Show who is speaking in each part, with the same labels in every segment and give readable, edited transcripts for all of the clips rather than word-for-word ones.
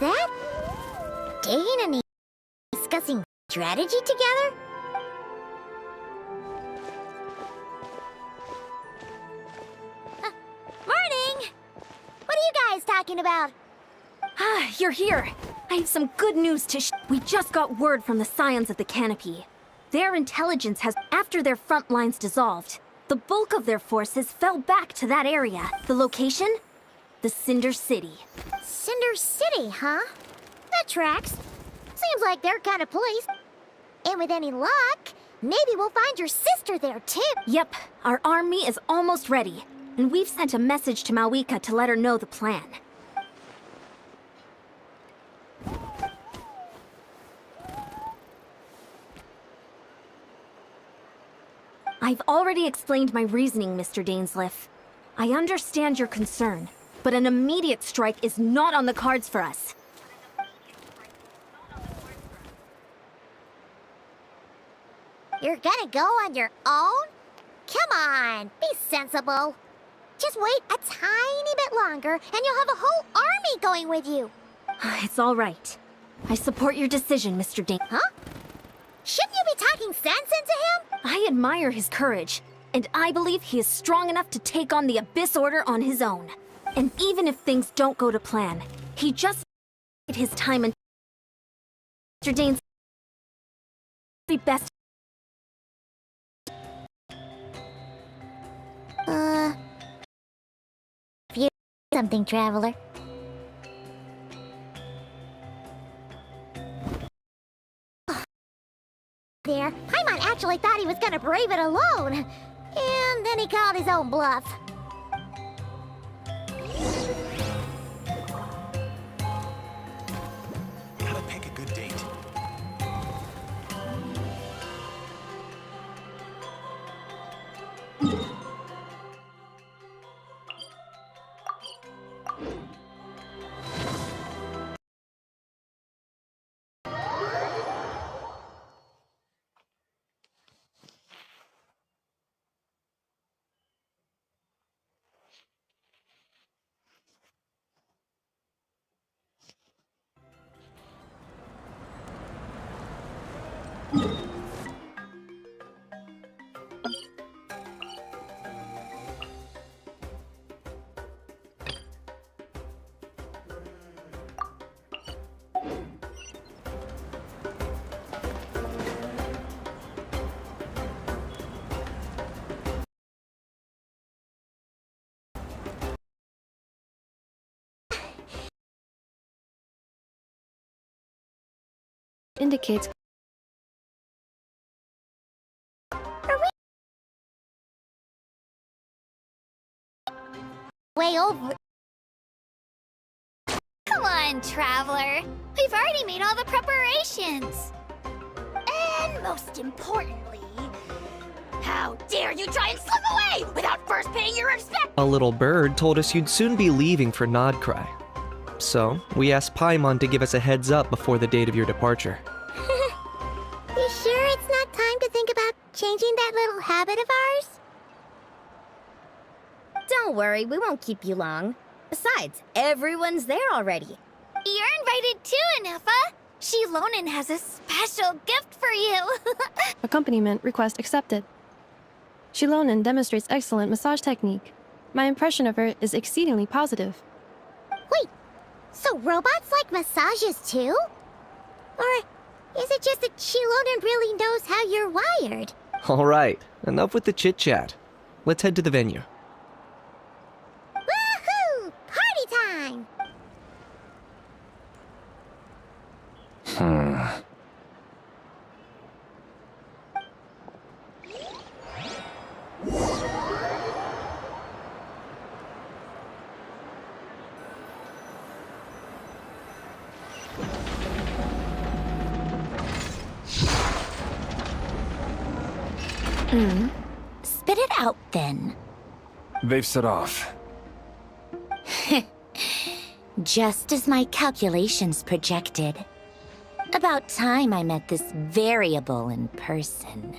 Speaker 1: that? Dane and he discussing strategy together? Morning! What are you guys talking about?
Speaker 2: Ah, you're here. I have some good news to We just got word from the Scions of the Canopy. Their intelligence has, after their front lines dissolved, the bulk of their forces fell back to that area. The location? The Cinder City.
Speaker 1: Cinder City, huh? That tracks. Seems like their kind of place. And with any luck, maybe we'll find your sister there too.
Speaker 2: Yep, our army is almost ready. And we've sent a message to Malwika to let her know the plan. I've already explained my reasoning, Mr. Dainsleif. I understand your concern, but an immediate strike is not on the cards for us.
Speaker 1: You're gonna go on your own? Come on, be sensible. Just wait a tiny bit longer, and you'll have a whole army going with you.
Speaker 2: It's all right. I support your decision, Mr. Dain.
Speaker 1: Huh? Shouldn't you be talking sense into him?
Speaker 2: I admire his courage, and I believe he is strong enough to take on the Abyss Order on his own. And even if things don't go to plan, he just needs his time and Mr. Dain's be best.
Speaker 1: Something, traveler. There, Paimon actually thought he was gonna brave it alone. And then he called his own bluff.
Speaker 3: Gotta pick a good date.
Speaker 4: Indicates
Speaker 1: Way over. Come on, traveler. We've already made all the preparations. And most importantly, how dare you try and slip away without first paying your respect?
Speaker 5: A little bird told us you'd soon be leaving for Nodcry. So, we asked Paimon to give us a heads up before the date of your departure.
Speaker 1: You sure it's not time to think about changing that little habit of ours?
Speaker 6: Don't worry, we won't keep you long. Besides, everyone's there already.
Speaker 1: You're invited too, Anafa. Shilonen has a special gift for you.
Speaker 4: accompaniment request accepted. Shilonen demonstrates excellent massage technique. My impression of her is exceedingly positive.
Speaker 1: Wait, so robots like massages too? Or is it just that Shilonen really knows how you're wired?
Speaker 5: Alright, enough with the chit-chat. Let's head to the venue.
Speaker 1: Woohoo! Party time!
Speaker 6: Spit it out, then.
Speaker 3: They've set off.
Speaker 6: Just as my calculations projected. About time I met this variable in person.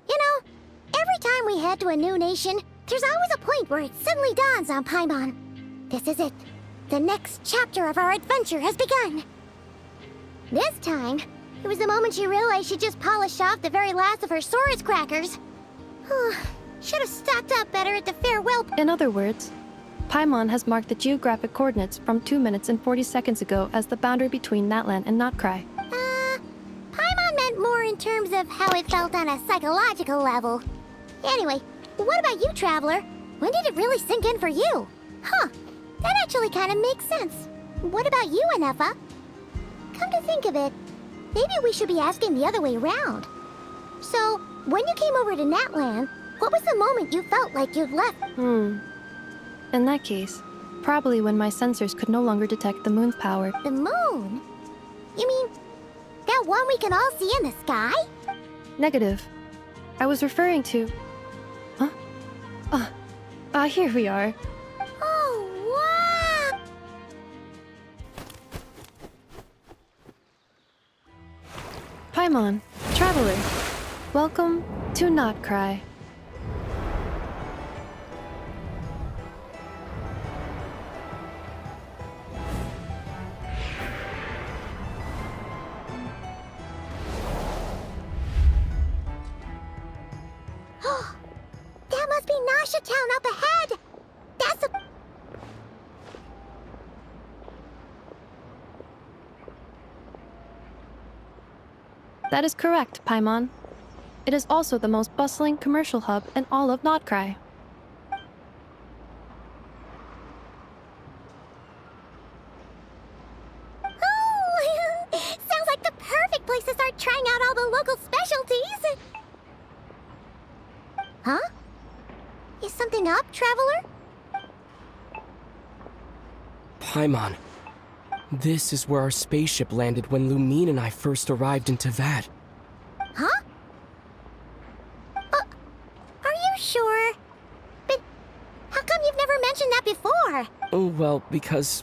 Speaker 1: You know,
Speaker 7: to a new nation, there's always a point where it suddenly dawns on Paimon. This is it. The next chapter of our adventure has begun. This time, it was the moment she realized she just polished off the very last of her Saurus crackers. Should have stocked up better at the farewell.
Speaker 4: In other words, Paimon has marked the geographic coordinates from 2 minutes and 40 seconds ago as the boundary between Natlan and Notcry.
Speaker 7: Paimon meant more in terms of how it felt on a psychological level. Anyway, what about you, Traveler? When did it really sink in for you? That actually kind of makes sense. What about you, Anefa? Come to think of it, maybe we should be asking the other way around. So, when you came over to Natlan, what was the moment you felt like you'd left?
Speaker 4: In that case, probably when my sensors could no longer detect the moon's power.
Speaker 7: The moon? You mean that one we can all see in the sky?
Speaker 4: Negative. I was referring to... here we are.
Speaker 7: Oh, wow!
Speaker 4: Paimon, Traveler, welcome to Notcry.
Speaker 7: That must be Nasha Town up ahead! That's a...
Speaker 4: That is correct, Paimon. It is also the most bustling commercial hub in all of Notcry.
Speaker 7: Oh! Sounds like the perfect place to start trying out all the local specialties! Huh? Is something up, Traveler?
Speaker 8: Paimon, this is where our spaceship landed when Lumine and I first arrived into that.
Speaker 7: Huh? Are you sure? But how come you've never mentioned that before?
Speaker 8: Oh, well, because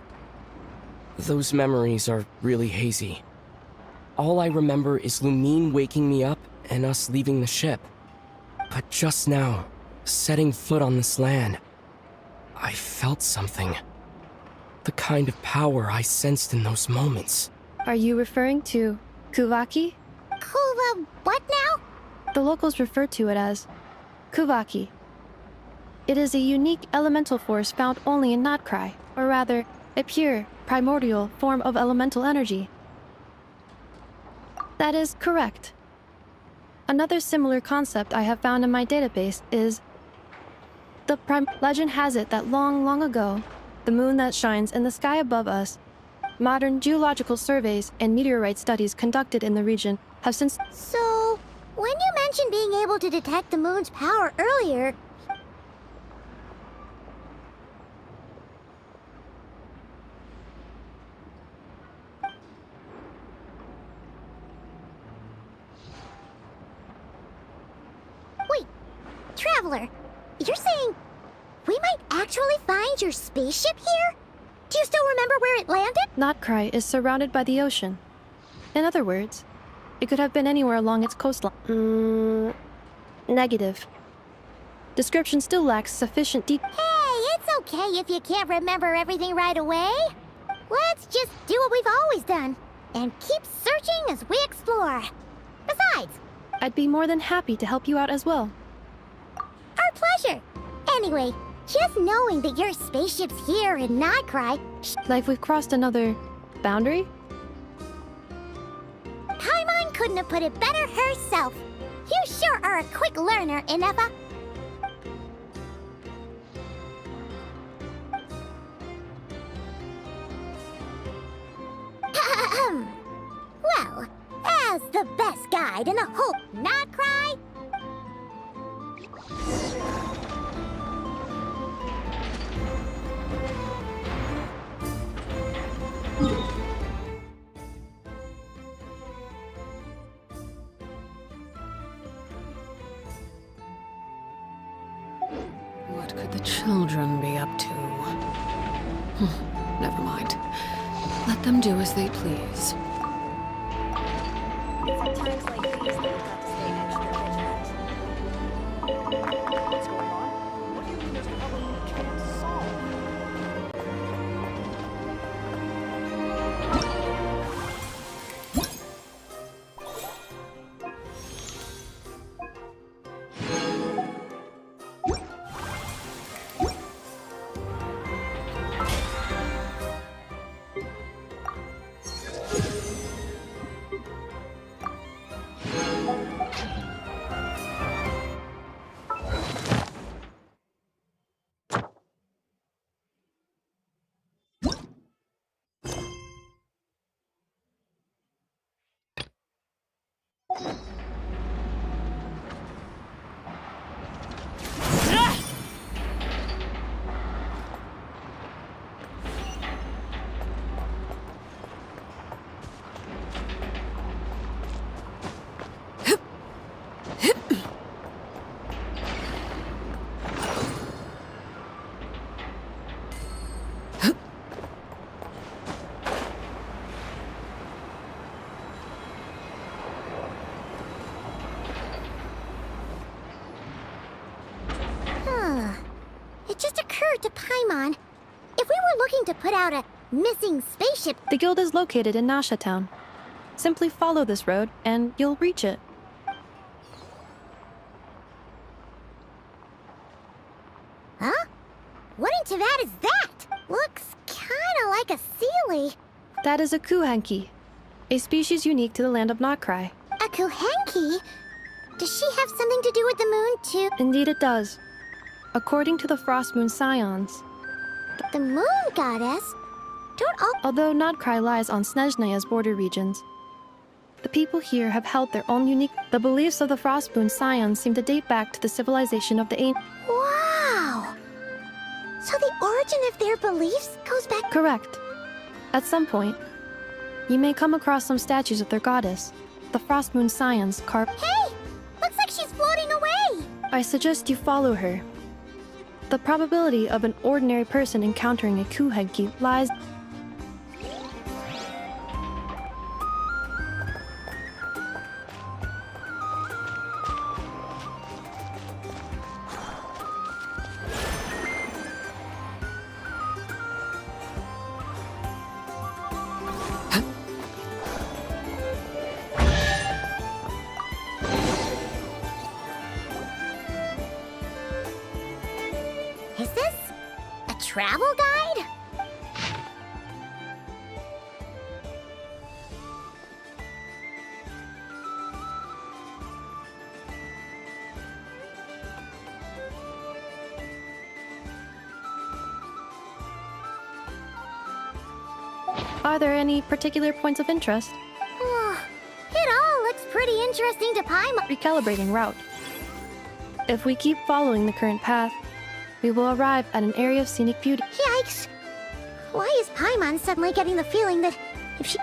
Speaker 8: those memories are really hazy. All I remember is Lumine waking me up and us leaving the ship. But just now, setting foot on this land, I felt something. The kind of power I sensed in those moments.
Speaker 4: Are you referring to Kuvaki?
Speaker 7: What now?
Speaker 4: The locals refer to it as Kuvaki. It is a unique elemental force found only in Notcry, or rather, a pure, primordial form of elemental energy. That is correct. Another similar concept I have found in my database is legend has it that long ago, the moon that shines in the sky above us, modern geological surveys and meteorite studies conducted in the region have since...
Speaker 7: So, when you mentioned being able to detect the moon's power earlier... Wait, Traveler, you're saying we might actually find your spaceship here? Do you still remember where it landed?
Speaker 4: Notcry is surrounded by the ocean. In other words, it could have been anywhere along its coastline. Negative. Description still lacks sufficient detail.
Speaker 7: Hey, it's okay if you can't remember everything right away. Let's just do what we've always done, and keep searching as we explore. Besides,
Speaker 4: I'd be more than happy to help you out as well.
Speaker 7: our pleasure. Anyway, just knowing that your spaceship's here in Notcry...
Speaker 4: Like we've crossed another... boundary?
Speaker 7: Paimon couldn't have put it better herself. You sure are a quick learner, Inefa. Well, as the best guide in the whole Notcry...
Speaker 9: What could the children be up to? Never mind. Let them do as they please.
Speaker 1: It's at times like these that we've got to stay extra vigilant. Let's go
Speaker 7: over to Paimon. If we were looking to put out a missing spaceship...
Speaker 4: The guild is located in Nasha Town. Simply follow this road, and you'll reach it.
Speaker 7: Huh? What in Teyvat is that? Looks kinda like a Sealy.
Speaker 4: That is a Kuhanki, a species unique to the land of Notcry.
Speaker 7: A Kuhenki? Does she have something to do with the moon, too?
Speaker 4: Indeed it does. According to the Frost Moon Scions,
Speaker 7: The moon goddess? Don't all...
Speaker 4: although Notcry lies on Snezhnaya's border regions, the people here have held their own unique... The beliefs of the Frost Moon Scions seem to date back to the civilization of the ancient...
Speaker 7: Wow! So the origin of their beliefs goes back...
Speaker 4: Correct. At some point, you may come across some statues of their goddess, the Frost Moon Scions carved...
Speaker 7: Hey! Looks like she's floating away!
Speaker 4: I suggest you follow her. The probability of an ordinary person encountering a Kuhenki lies...
Speaker 7: Is this a travel guide?
Speaker 4: Are there any particular points of interest?
Speaker 7: It all looks pretty interesting to Paimon.
Speaker 4: Recalibrating route. If we keep following the current path, we will arrive at an area of scenic beauty.
Speaker 7: Yikes! Why is Paimon suddenly getting the feeling that if she...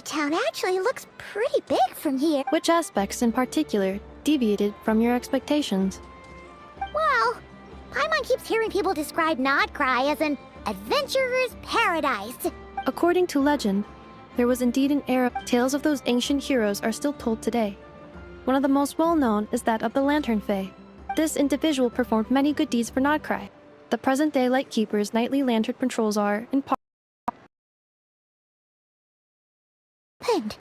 Speaker 7: Town actually looks pretty big from here.
Speaker 4: Which aspects in particular deviated from your expectations?
Speaker 7: Well, Paimon keeps hearing people describe Nodcry as an adventurer's paradise.
Speaker 4: According to legend, there was indeed an era. Tales of those ancient heroes are still told today. One of the most well-known is that of the Lantern Fae. This individual performed many good deeds for Nodcry. The present-day Lightkeeper's nightly lantern patrols are, in part,
Speaker 7: Pinned.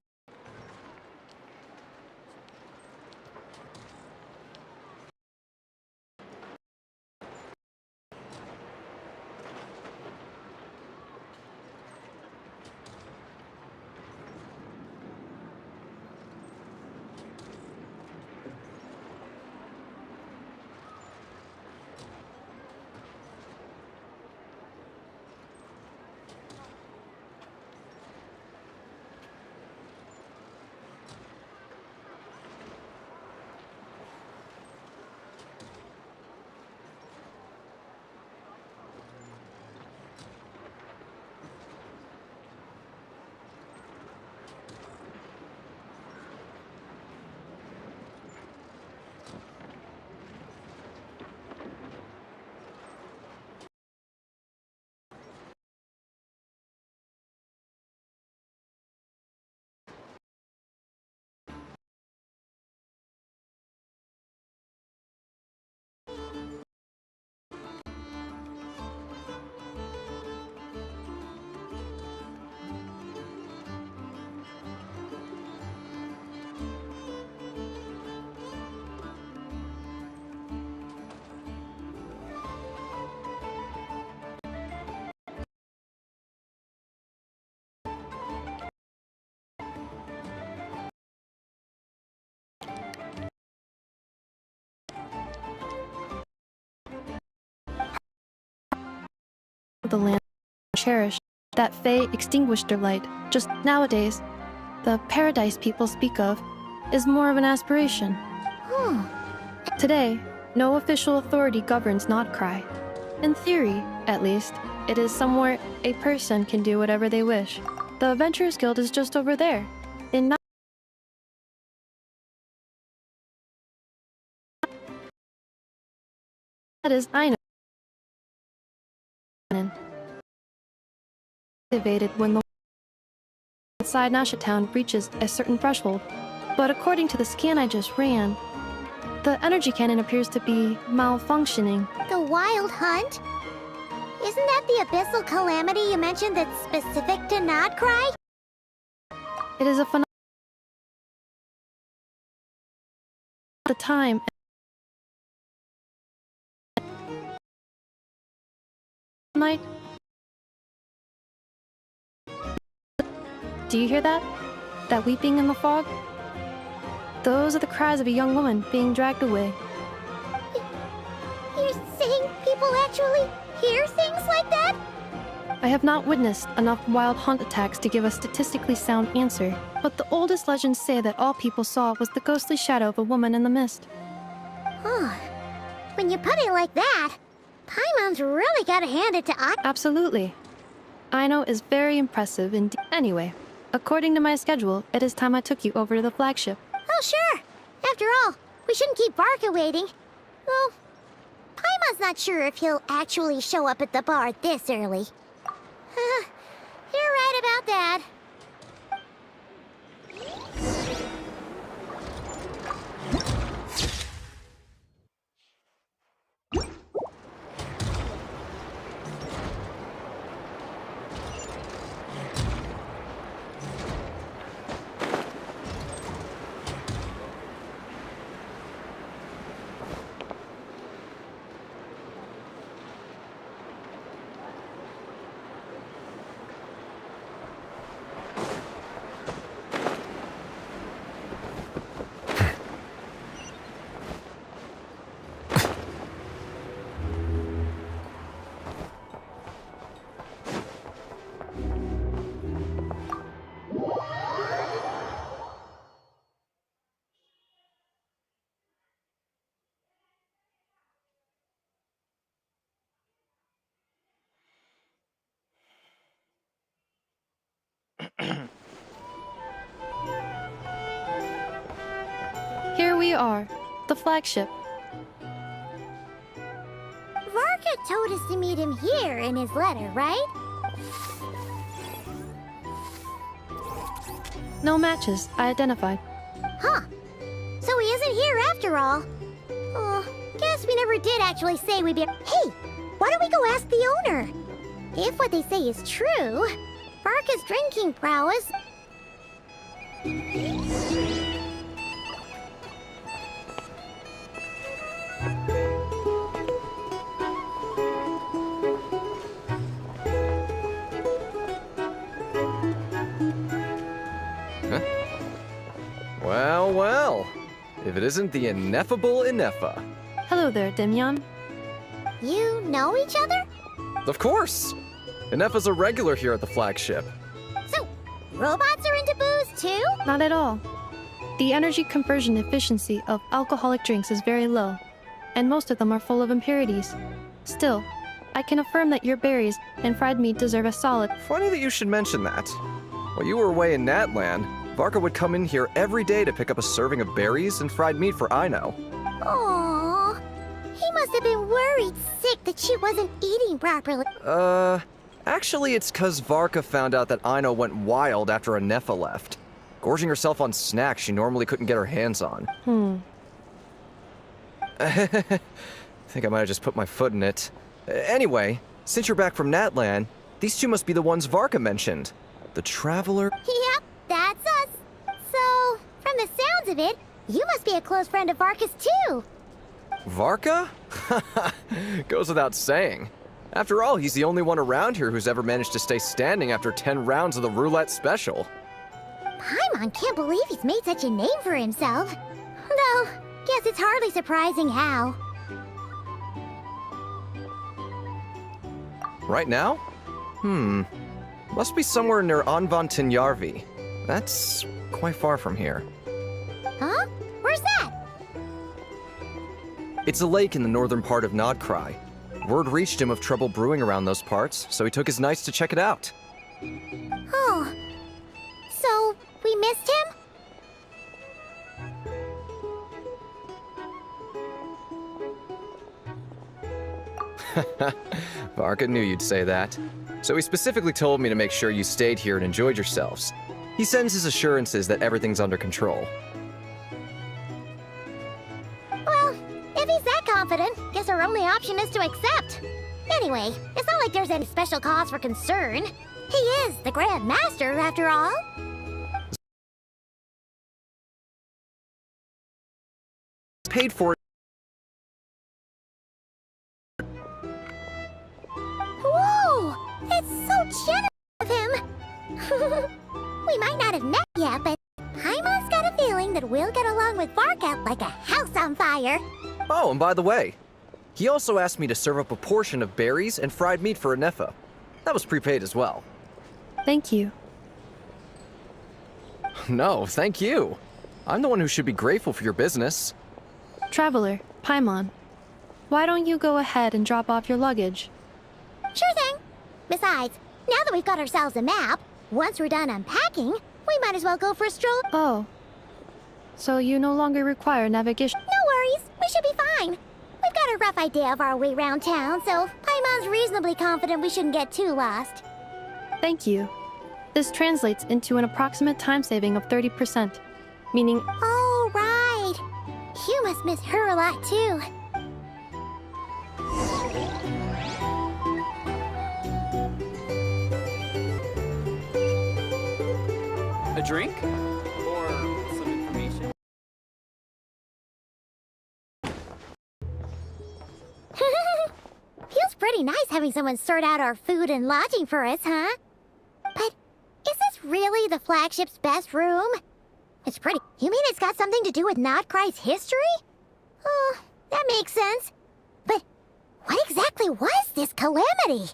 Speaker 4: the land cherished. That Fae extinguished their light. Just nowadays, the paradise people speak of is more of an aspiration. Today, no official authority governs Nodcry. In theory, at least, it is somewhere a person can do whatever they wish. The Adventurers Guild is just over there. In that is, I know. Activated when the inside Nasha Town reaches a certain threshold. But according to the scan I just ran, the energy cannon appears to be malfunctioning.
Speaker 7: The Wild Hunt? Isn't that the abyssal calamity you mentioned that's specific to Nodcry?
Speaker 4: It is a phenomenon. At the time, night. Do you hear that? That weeping in the fog? Those are the cries of a young woman being dragged away.
Speaker 7: You're saying people actually hear things like that?
Speaker 4: I have not witnessed enough wild hunt attacks to give a statistically sound answer, but the oldest legends say that all people saw was the ghostly shadow of a woman in the mist.
Speaker 7: When you put it like that, Paimon's really gotta hand it to
Speaker 4: Absolutely. Aino is very impressive indeed. Anyway, according to my schedule, it is time I took you over to the flagship.
Speaker 7: Oh, sure. After all, we shouldn't keep Barca waiting. Well, Paimon's not sure if he'll actually show up at the bar this early. You're right about that.
Speaker 4: Here we are, the flagship.
Speaker 7: Varg Varka told us to meet him here in his letter, right?
Speaker 4: No matches. I identified.
Speaker 7: Huh. So he isn't here after all. Oh, guess we never did actually say we'd be... Hey, why don't we go ask the owner? If what they say is true, Varka's drinking prowess...
Speaker 10: Well, well. If it isn't the ineffable Inefa.
Speaker 4: Hello there, Demyon.
Speaker 7: You know each other?
Speaker 10: Of course! Inefa's a regular here at the flagship.
Speaker 7: So, robots are into booze too?
Speaker 4: Not at all. The energy conversion efficiency of alcoholic drinks is very low, and most of them are full of impurities. Still, I can affirm that your berries and fried meat deserve a solid...
Speaker 10: Funny that you should mention that. While you were away in Natland, Varka would come in here every day to pick up a serving of berries and fried meat for Aino.
Speaker 7: Aww. He must have been worried sick that she wasn't eating properly.
Speaker 10: Actually it's 'cause Varka found out that Aino went wild after Inefa left, gorging herself on snacks she normally couldn't get her hands on. I think I might have just put my foot in it. Anyway, since you're back from Natland, these two must be the ones Varka mentioned. The Traveler...
Speaker 7: Yep, that's us. So, from the sounds of it, you must be a close friend of Varka's too.
Speaker 10: Varka? Goes without saying. After all, he's the only one around here who's ever managed to stay standing after 10 rounds of the roulette special.
Speaker 7: Paimon can't believe he's made such a name for himself. Though, guess it's hardly surprising how.
Speaker 10: Right now? Must be somewhere near Anvantinyarvi. That's quite far from here.
Speaker 7: Huh? Where's that?
Speaker 10: It's a lake in the northern part of Nodcry. Word reached him of trouble brewing around those parts, so he took his knights to check it out.
Speaker 7: Oh. So, we missed him?
Speaker 10: Varka knew you'd say that. So he specifically told me to make sure you stayed here and enjoyed yourselves. He sends his assurances that everything's under control.
Speaker 7: Well, if he's that confident, guess our only option is to accept. Anyway, it's not like there's any special cause for concern. He is the Grand Master, after all.
Speaker 10: Paid for it.
Speaker 7: Whoa! It's so generous of him! We might not have met yet, but Paimon's got a feeling that we'll get along with Varka like a house on fire.
Speaker 10: Oh, and by the way, he also asked me to serve up a portion of berries and fried meat for Inefa. That was prepaid as well.
Speaker 4: Thank you.
Speaker 10: No, thank you. I'm the one who should be grateful for your business.
Speaker 4: Traveler, Paimon, why don't you go ahead and drop off your luggage?
Speaker 7: Sure thing. Besides, now that we've got ourselves a map, once we're done unpacking, we might as well go for a stroll.
Speaker 4: Oh. So you no longer require navigation?
Speaker 7: No worries, we should be fine. We've got a rough idea of our way around town, so Paimon's reasonably confident we shouldn't get too lost.
Speaker 4: Thank you. This translates into an approximate time saving of 30%, meaning...
Speaker 7: Oh, right. You must miss her a lot, too.
Speaker 11: A drink? Or some information?
Speaker 7: Feels pretty nice having someone sort out our food and lodging for us, huh? But is this really the flagship's best room? It's pretty. You mean it's got something to do with Nodcry's history? Oh, that makes sense. But what exactly was this calamity?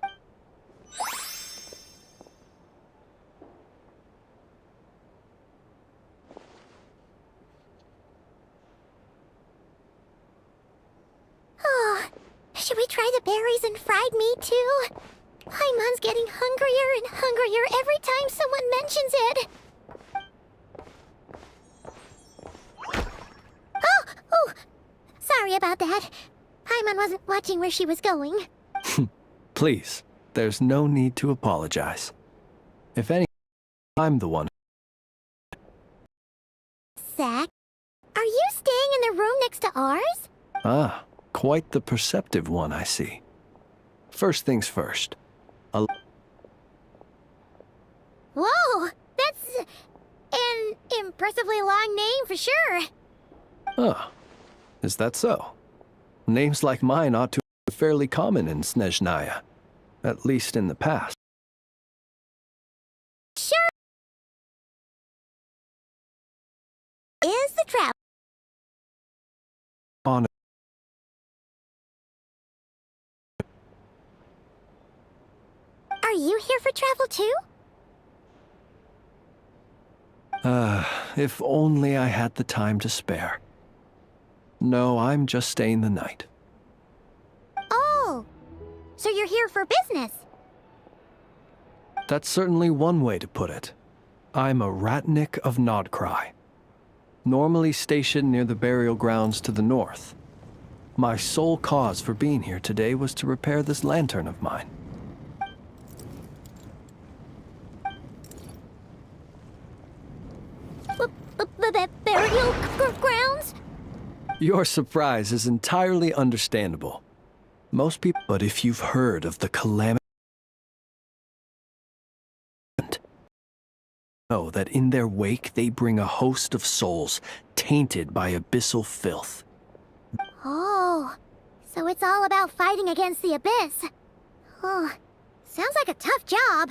Speaker 7: Oh, should we try the berries and fried meat too? Paimon's getting hungrier and hungrier every time someone mentions it. Oh, sorry about that. Paimon wasn't watching where she was going.
Speaker 3: Please, there's no need to apologize. If any, I'm the one.
Speaker 7: Zack, are you staying in the room next to ours?
Speaker 3: Ah, quite the perceptive one, I see. First things first.
Speaker 7: Whoa, that's an impressively long name for sure.
Speaker 3: Ah, is that so? Names like mine ought to be fairly common in Snezhnaya, at least in the past.
Speaker 7: Sure. Is the trap?
Speaker 3: On
Speaker 7: Are you here for travel too?
Speaker 3: If only I had the time to spare. No, I'm just staying the night.
Speaker 7: Oh, so you're here for business?
Speaker 3: That's certainly one way to put it. I'm a ratnik of Nodcry, normally stationed near the burial grounds to the north. My sole cause for being here today was to repair this lantern of mine.
Speaker 7: Burial grounds?
Speaker 3: Your surprise is entirely understandable. Most people, but if you've heard of the calamity, know that in their wake they bring a host of souls tainted by abyssal filth.
Speaker 7: Oh, so it's all about fighting against the abyss. Oh, sounds like a tough job.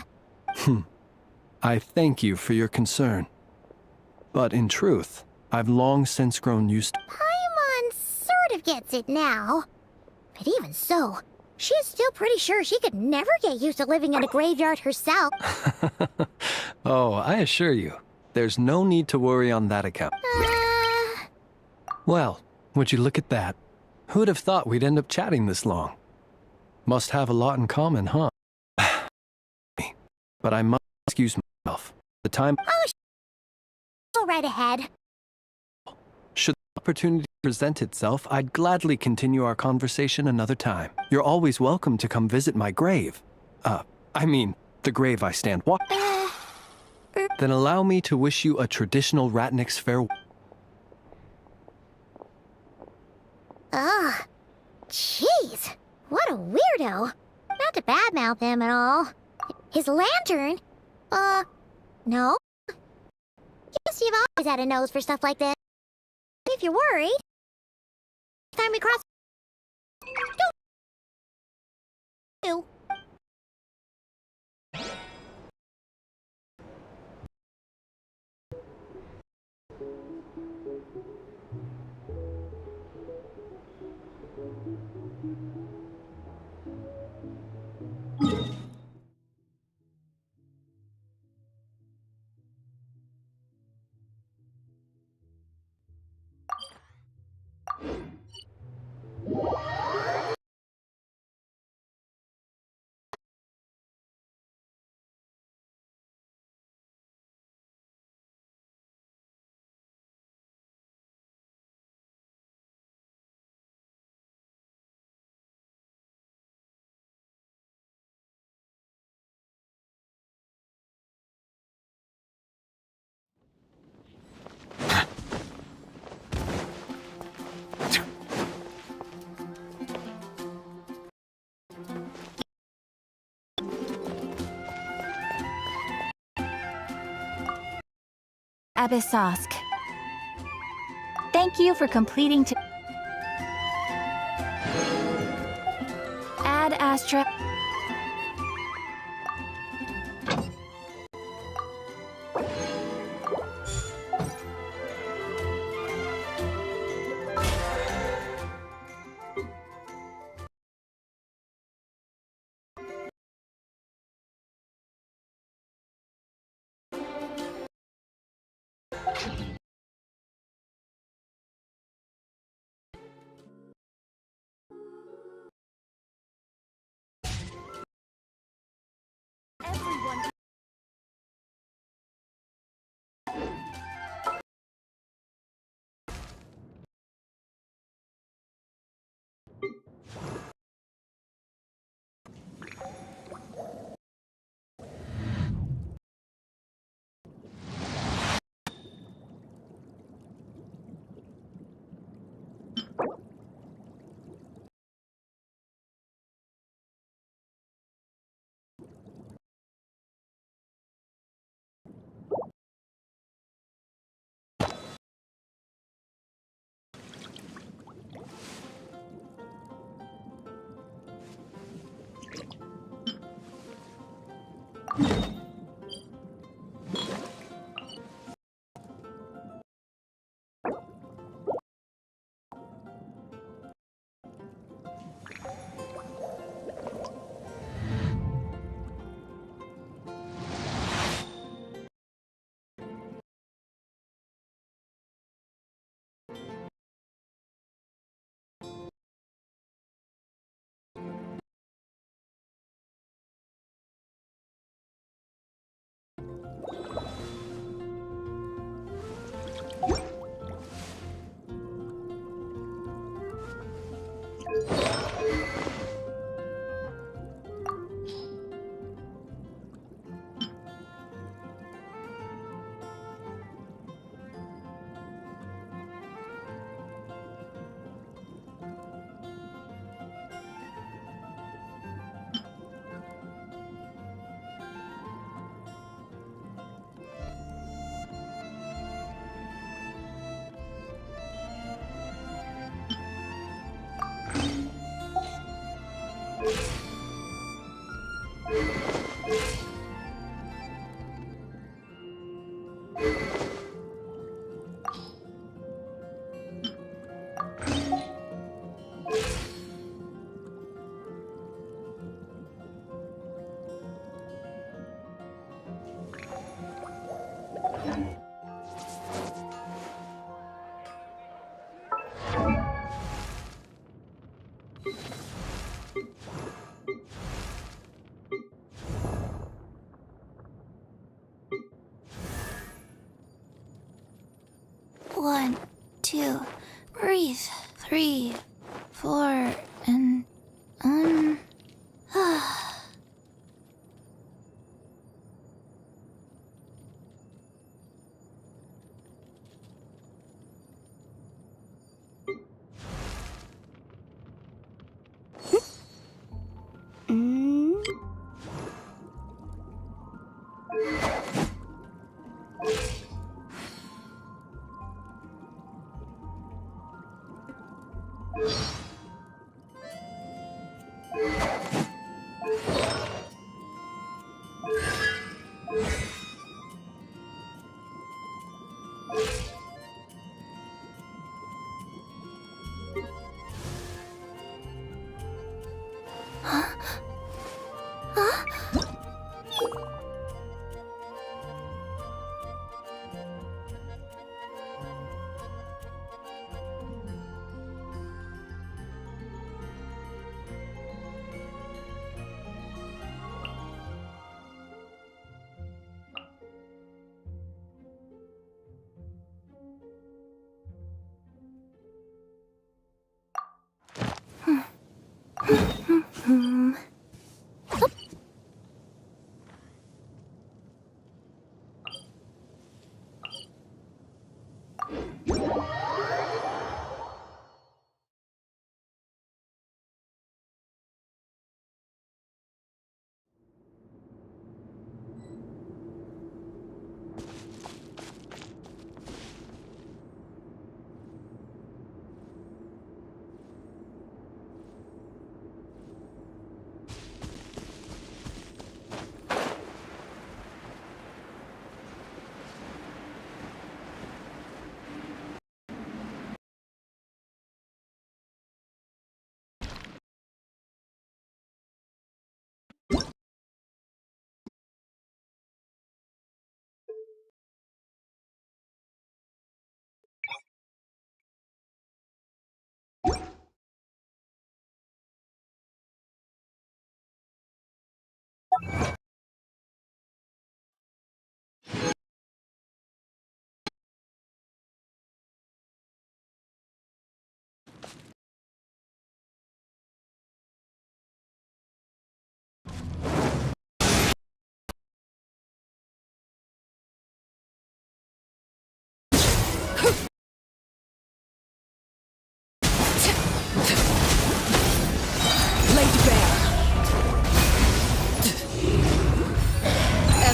Speaker 3: I thank you for your concern. But in truth, I've long since grown used to—
Speaker 7: Paimon sort of gets it now. But even so, she's still pretty sure she could never get used to living in a graveyard herself.
Speaker 3: Oh, I assure you, there's no need to worry on that account. Well, would you look at that? Who'd have thought we'd end up chatting this long? Must have a lot in common, huh? But I must excuse myself. The time—
Speaker 7: Oh, go right ahead.
Speaker 3: Should the opportunity present itself, I'd gladly continue our conversation another time. You're always welcome to come visit my grave. I mean, the grave I stand Then allow me to wish you a traditional ratnik's farewell.
Speaker 7: Ugh. Jeez. What a weirdo. Not to badmouth him at all. His lantern? No. Guess you've always had a nose for stuff like this. If you're worried, next time we cross... Don't...
Speaker 12: Abyssosk. Thank you for completing to Ad Astra.
Speaker 1: One, two, breathe. 3, 4, and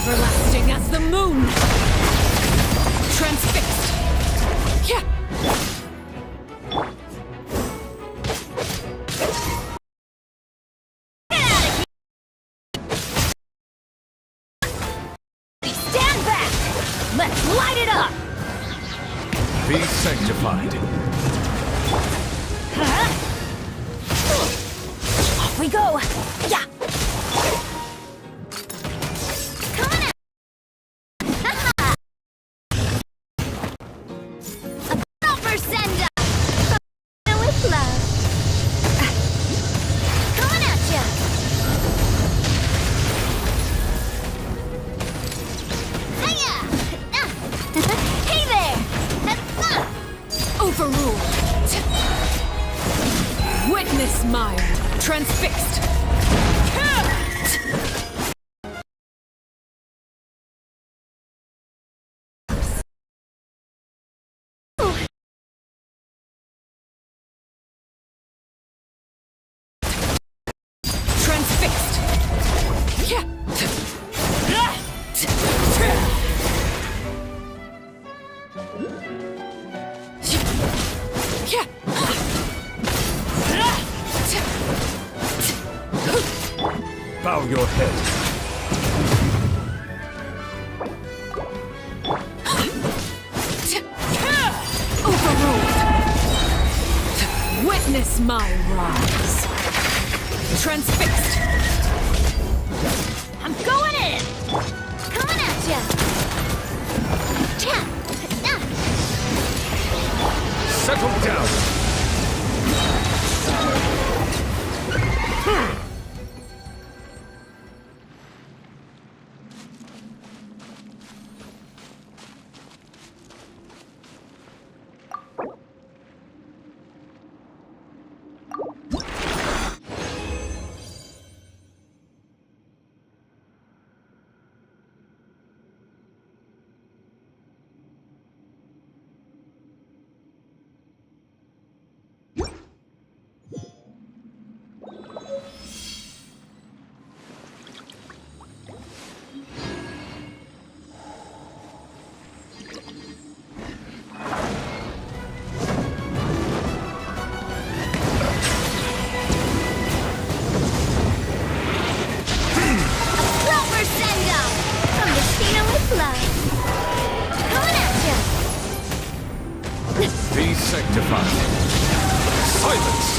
Speaker 9: everlasting as the moon! Transfixed! Yeah!
Speaker 2: Stand back! Let's light it up!
Speaker 12: Be sanctified.
Speaker 2: Off we go! Yeah! Come on out! A over send up! With love! Coming at ya! Hiya! Hey there!
Speaker 9: Overruled! Witness mire! Transfixed! Transfixed!
Speaker 12: Bow your head.
Speaker 9: Overruled. Witness my rise. Transfixed.
Speaker 1: I'm going in! Coming at ya!
Speaker 12: Settle down. Be sanctified. Silence!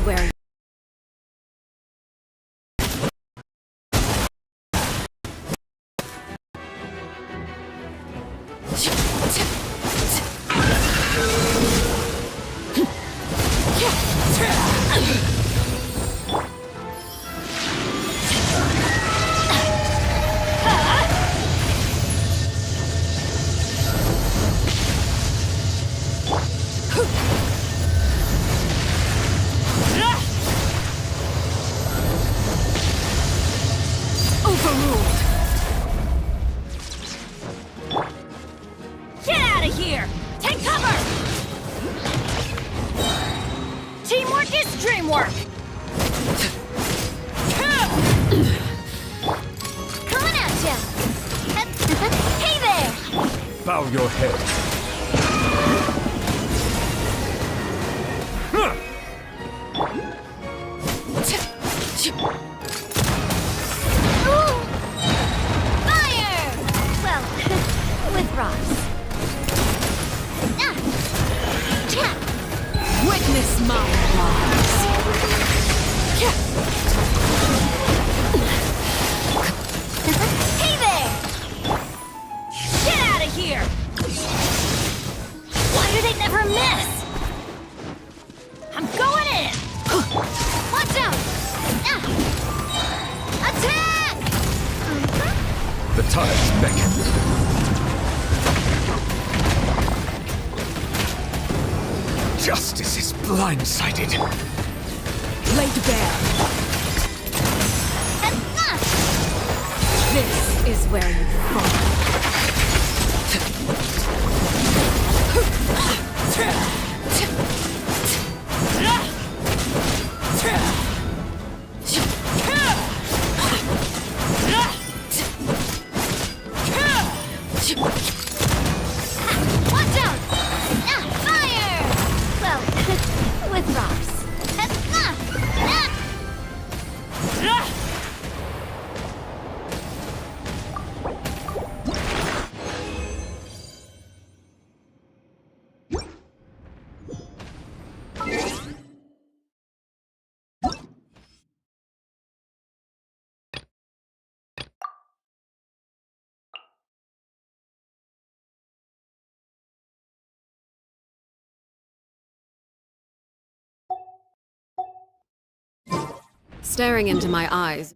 Speaker 9: Where overruled. Get out of here! Take cover! Teamwork is dreamwork!
Speaker 1: Coming at ya! Hey there!
Speaker 12: Bow your head.
Speaker 1: Fire! Well, with rocks.
Speaker 9: Witness my rise.
Speaker 1: Hey there!
Speaker 9: Get out of here!
Speaker 1: Why do they never miss? I'm going in! Watch out! Attack!
Speaker 12: The tides beckon. Justice is blindsided.
Speaker 9: Laid bare. This is where you fall.
Speaker 1: Watch out! Fire! Well, with rocks.
Speaker 9: Staring into my eyes.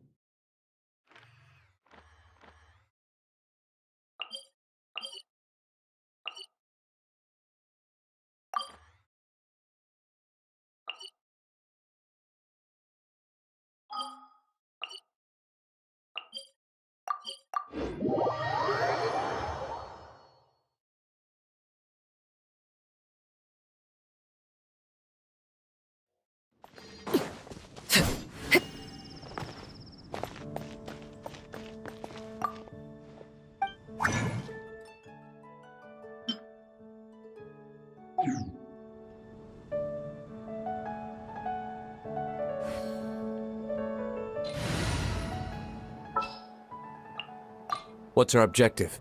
Speaker 12: What's our objective?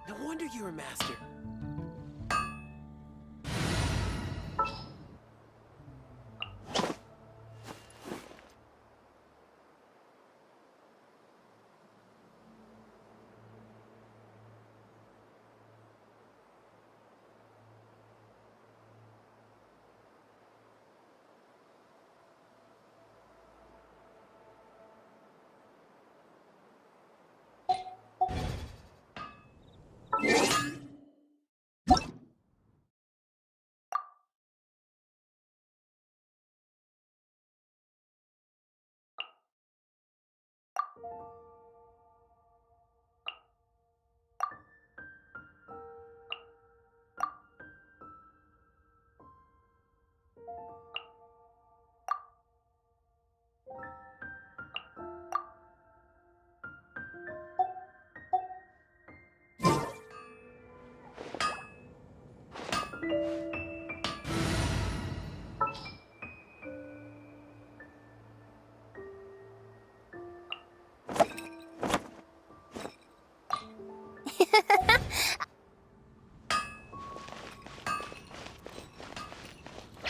Speaker 11: No wonder you're a master.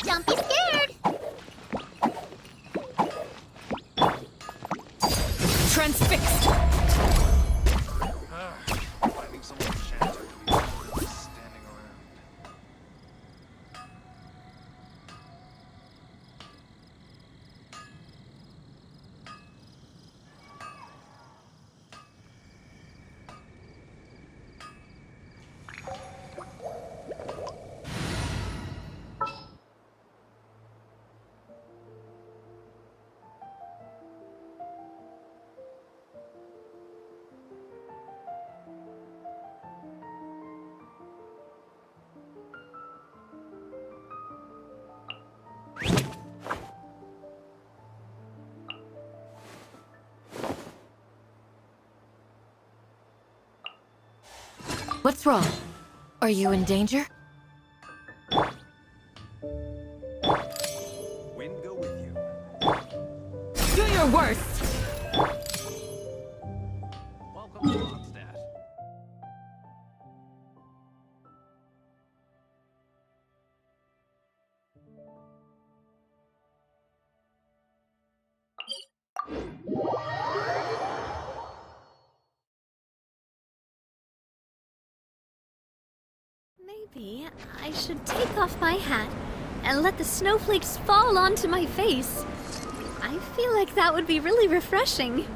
Speaker 7: Don't be scared!
Speaker 9: Transfixed!
Speaker 13: Finding someone shelter to be standing around.
Speaker 9: What's wrong? Are you in danger?
Speaker 13: Wind go with you.
Speaker 9: Do your worst!
Speaker 13: Welcome to Mondstadt.
Speaker 2: Maybe I should take off my hat and let the snowflakes fall onto my face. I feel like that would be really refreshing.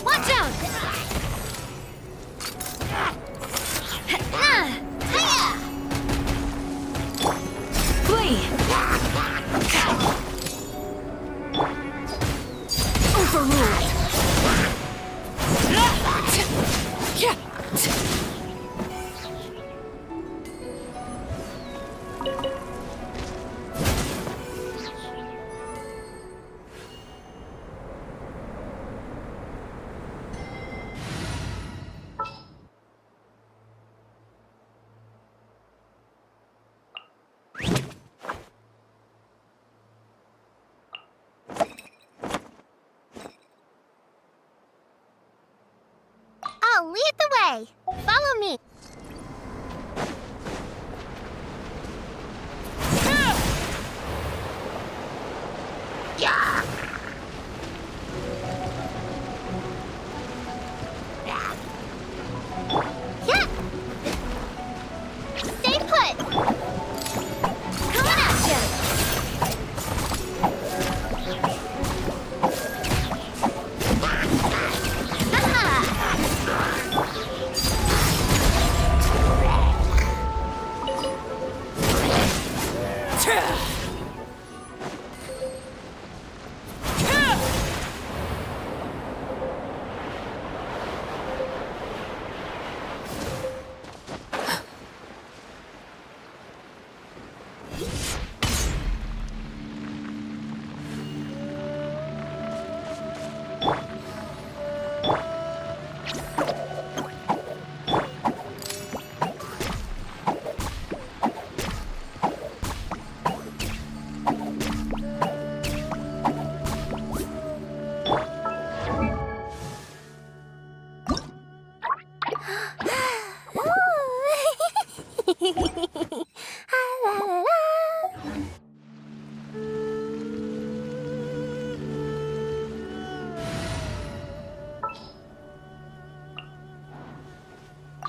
Speaker 7: Watch out! I'll lead the way. Follow me. Stay put. Coming at you.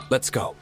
Speaker 12: Let's go.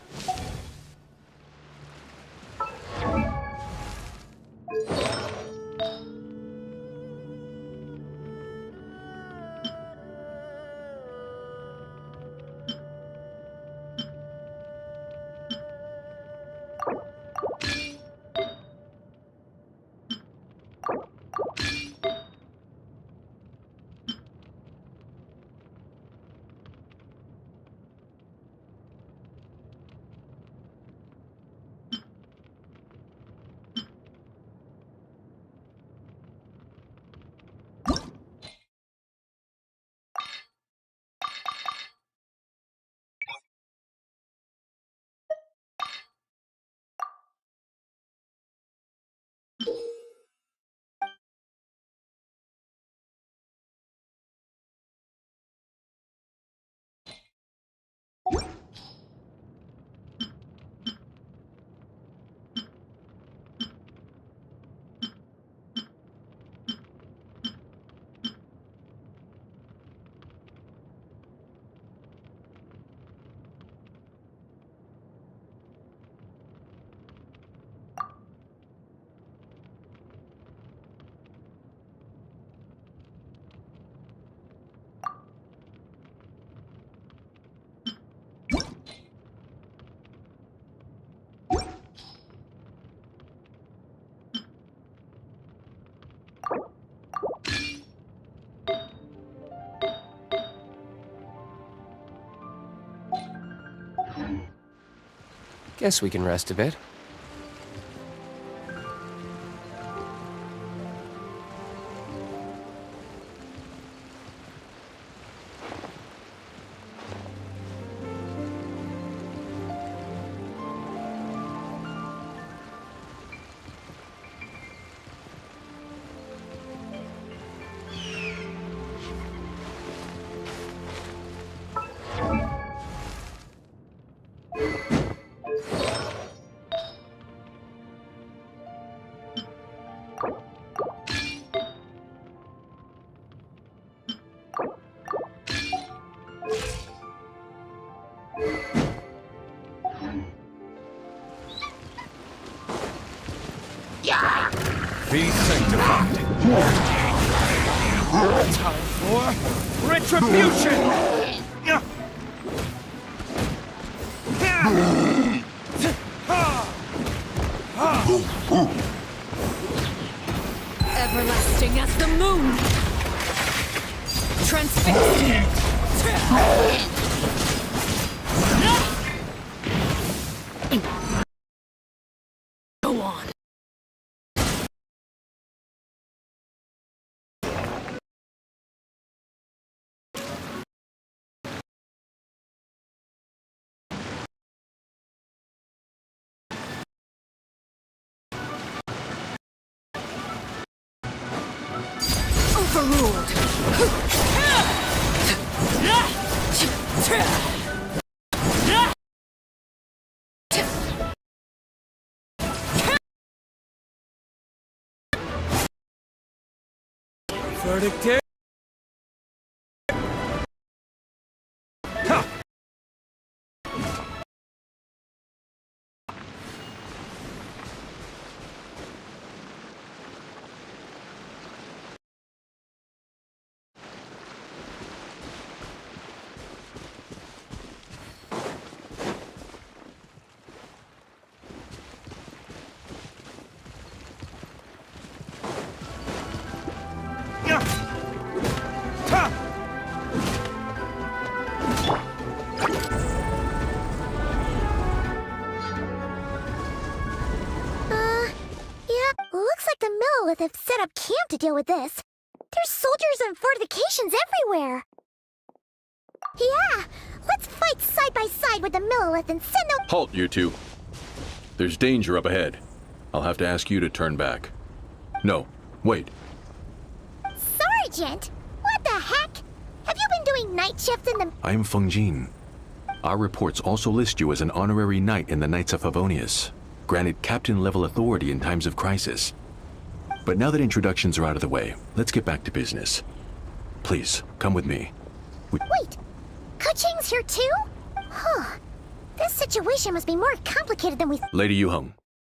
Speaker 8: Guess we can rest a bit.
Speaker 12: Be sanctified. Time for retribution!
Speaker 9: Everlasting as the moon. Transfixed. Overruled.
Speaker 12: Verdict.
Speaker 7: Yeah, looks like the Millilith have set up camp to deal with this. There's soldiers and fortifications everywhere. Yeah, let's fight side by side with the Millilith and send them—
Speaker 14: Halt, you two. There's danger up ahead. I'll have to ask you to turn back. No, wait.
Speaker 7: Sergeant! What the heck? Have you been doing night shifts in the—
Speaker 14: I'm Feng Jin. Our reports also list you as an honorary knight in the Knights of Favonius, granted captain-level authority in times of crisis. But now that introductions are out of the way, let's get back to business. Please, come with me.
Speaker 7: Wait! Kuching's here too? Huh. This situation must be more complicated than we—
Speaker 14: Lady Yuheng,